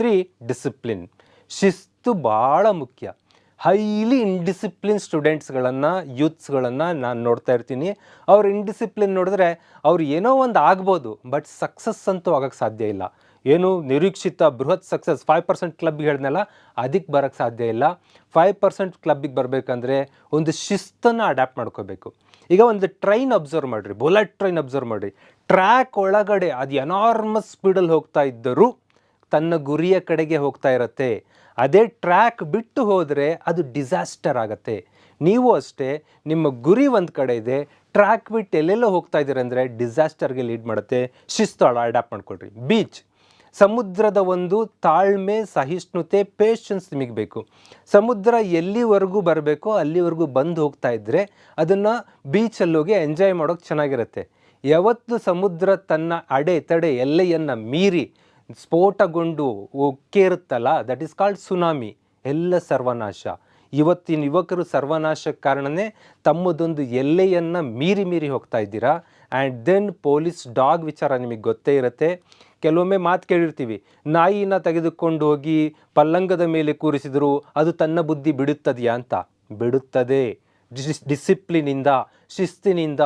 3 discipline. ಶಿಸ್ತು ಭಾಳ ಮುಖ್ಯ. ಹೈಲಿ ಇಂಡಿಸಿಪ್ಲಿನ್ ಸ್ಟೂಡೆಂಟ್ಸ್ಗಳನ್ನು, ಯೂತ್ಸ್ಗಳನ್ನು ನಾನು ನೋಡ್ತಾ ಇರ್ತೀನಿ. ಅವ್ರು ಇಂಡಿಸಿಪ್ಲಿನ್ ನೋಡಿದ್ರೆ ಅವ್ರು ಏನೋ ಒಂದು ಆಗ್ಬೋದು, ಬಟ್ ಸಕ್ಸಸ್ ಅಂತೂ ಆಗೋಕ್ಕೆ ಸಾಧ್ಯ ಇಲ್ಲ. ಏನು ನಿರೀಕ್ಷಿತ ಬೃಹತ್ ಸಕ್ಸಸ್ 5% ಕ್ಲಬ್ಗೆ ಹೇಳಿದ್ನಲ್ಲ, ಅದಕ್ಕೆ ಬರೋಕ್ಕೆ ಸಾಧ್ಯ ಇಲ್ಲ. 5% ಕ್ಲಬ್ಬಿಗೆ ಬರಬೇಕಂದ್ರೆ ಒಂದು ಶಿಸ್ತನ್ನು ಅಡ್ಯಾಪ್ಟ್ ಮಾಡ್ಕೋಬೇಕು. ಈಗ ಒಂದು ಟ್ರೈನ್ ಅಬ್ಸರ್ವ್ ಮಾಡಿರಿ, ಬುಲೆಟ್ ಟ್ರೈನ್ ಅಬ್ಸರ್ವ್ ಮಾಡಿರಿ. ಟ್ರ್ಯಾಕ್ ಒಳಗಡೆ ಅದು ಎನಾರ್ಮಸ್ ಸ್ಪೀಡಲ್ಲಿ ಹೋಗ್ತಾ ಇದ್ದರೂ ತನ್ನ ಗುರಿಯ ಕಡೆಗೆ ಹೋಗ್ತಾ ಇರುತ್ತೆ. ಅದೇ ಟ್ರ್ಯಾಕ್ ಬಿಟ್ಟು ಹೋದರೆ ಅದು ಡಿಸಾಸ್ಟರ್ ಆಗುತ್ತೆ. ನೀವು ಅಷ್ಟೇ, ನಿಮ್ಮ ಗುರಿ ಒಂದು ಕಡೆ ಇದೆ, ಟ್ರ್ಯಾಕ್ ಬಿಟ್ಟು ಎಲ್ಲೆಲ್ಲೋ ಹೋಗ್ತಾ ಇದ್ದೀರ ಅಂದರೆ ಡಿಸಾಸ್ಟರ್ಗೆ ಲೀಡ್ ಮಾಡುತ್ತೆ. ಶಿಸ್ತು ಅಡ್ಯಾಪ್ಟ್ ಮಾಡ್ಕೊಳ್ರಿ. ಬೀಚ್, ಸಮುದ್ರದ ಒಂದು ತಾಳ್ಮೆ, ಸಹಿಷ್ಣುತೆ, ಪೇಷನ್ಸ್ ನಿಮಗೆ ಬೇಕು. ಸಮುದ್ರ ಎಲ್ಲಿವರೆಗೂ ಬರಬೇಕೋ ಅಲ್ಲಿವರೆಗೂ ಬಂದು ಹೋಗ್ತಾ ಇದ್ದರೆ ಅದನ್ನು ಬೀಚಲ್ಲಿ ಹೋಗಿ ಎಂಜಾಯ್ ಮಾಡೋಕ್ಕೆ ಚೆನ್ನಾಗಿರುತ್ತೆ. ಯಾವತ್ತು ಸಮುದ್ರ ತನ್ನ ಅಡೆತಡೆ ಎಲ್ಲೆಯನ್ನು ಮೀರಿ ಸ್ಫೋಟಗೊಂಡು ಉಕ್ಕೇರುತ್ತಲ್ಲ, ದಟ್ ಈಸ್ ಕಾಲ್ಡ್ ಸುನಾಮಿ. ಎಲ್ಲ ಸರ್ವನಾಶ. ಇವತ್ತಿನ ಯುವಕರು ಸರ್ವನಾಶಕ್ಕೆ ಕಾರಣನೇ ತಮ್ಮದೊಂದು ಎಲ್ಲೆಯನ್ನು ಮೀರಿ ಹೋಗ್ತಾ ಇದ್ದೀರಾ. ಆ್ಯಂಡ್ ದೆನ್ ಪೊಲೀಸ್ ಡಾಗ್ ವಿಚಾರ ನಿಮಗೆ ಗೊತ್ತೇ ಇರುತ್ತೆ. ಕೆಲವೊಮ್ಮೆ ಮಾತು ಕೇಳಿರ್ತೀವಿ, ನಾಯಿನ ತೆಗೆದುಕೊಂಡು ಹೋಗಿ ಪಲ್ಲಂಗದ ಮೇಲೆ ಕೂರಿಸಿದ್ರು ಅದು ತನ್ನ ಬುದ್ಧಿ ಬಿಡುತ್ತದೆಯಾ ಅಂತ. ಬಿಡುತ್ತದೆ. ಡಿಸಿಪ್ಲಿನಿಂದ, ಶಿಸ್ತಿನಿಂದ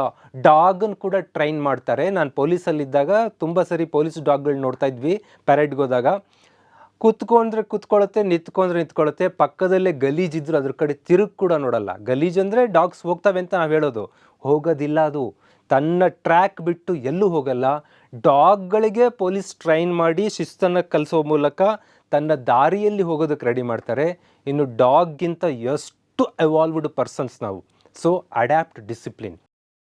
ಡಾಗನ್ನು ಕೂಡ ಟ್ರೈನ್ ಮಾಡ್ತಾರೆ. ನಾನು ಪೊಲೀಸಲ್ಲಿದ್ದಾಗ ತುಂಬ ಸರಿ ಪೊಲೀಸ್ ಡಾಗ್ಗಳು ನೋಡ್ತಾ ಇದ್ವಿ. ಪ್ಯಾರೇಡ್ಗೆ ಹೋದಾಗ ಕೂತ್ಕೊಂಡ್ರೆ ಕೂತ್ಕೊಳ್ಳುತ್ತೆ, ನಿಂತ್ಕೊಂಡ್ರೆ ನಿಂತ್ಕೊಳ್ಳುತ್ತೆ. ಪಕ್ಕದಲ್ಲೇ ಗಲೀಜಿದ್ರು ಅದ್ರ ಕಡೆ ತಿರುಗಿ ಕೂಡ ನೋಡಲ್ಲ. ಗಲೀಜಂದರೆ ಡಾಗ್ಸ್ ಹೋಗ್ತವೆ ಅಂತ ನಾವು ಹೇಳೋದು, ಹೋಗೋದಿಲ್ಲ. ಅದು ತನ್ನ ಟ್ರ್ಯಾಕ್ ಬಿಟ್ಟು ಎಲ್ಲೂ ಹೋಗಲ್ಲ. ಡಾಗ್ಗಳಿಗೆ ಪೊಲೀಸ್ ಟ್ರೈನ್ ಮಾಡಿ ಶಿಸ್ತನ್ನು ಕಲಿಸೋ ಮೂಲಕ ತನ್ನ ದಾರಿಯಲ್ಲಿ ಹೋಗೋದಕ್ಕೆ ರೆಡಿ ಮಾಡ್ತಾರೆ. ಇನ್ನು ಡಾಗ್ಗಿಂತ ಎಷ್ಟು ಎವಾಲ್ವ್ಡ್ ಪರ್ಸನ್ಸ್ ನಾವು. So adapt discipline.